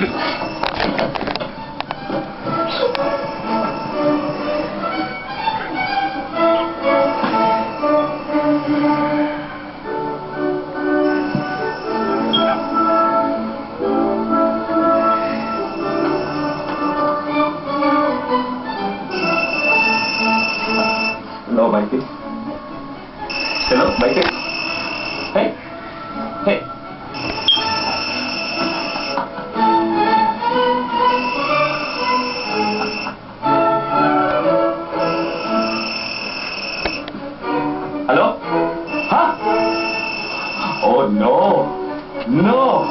Hello, Mikey. Hello, Mikey. Hey. Hey. Hello? Huh? Oh, no. No.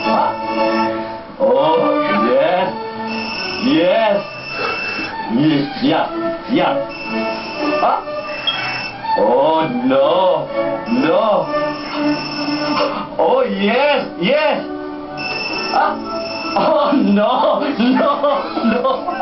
Huh? Oh, yes. Yes. Yeah. Yeah. Huh? Oh, no. No. Oh, yes. Yes. Huh? Oh, no. No. No.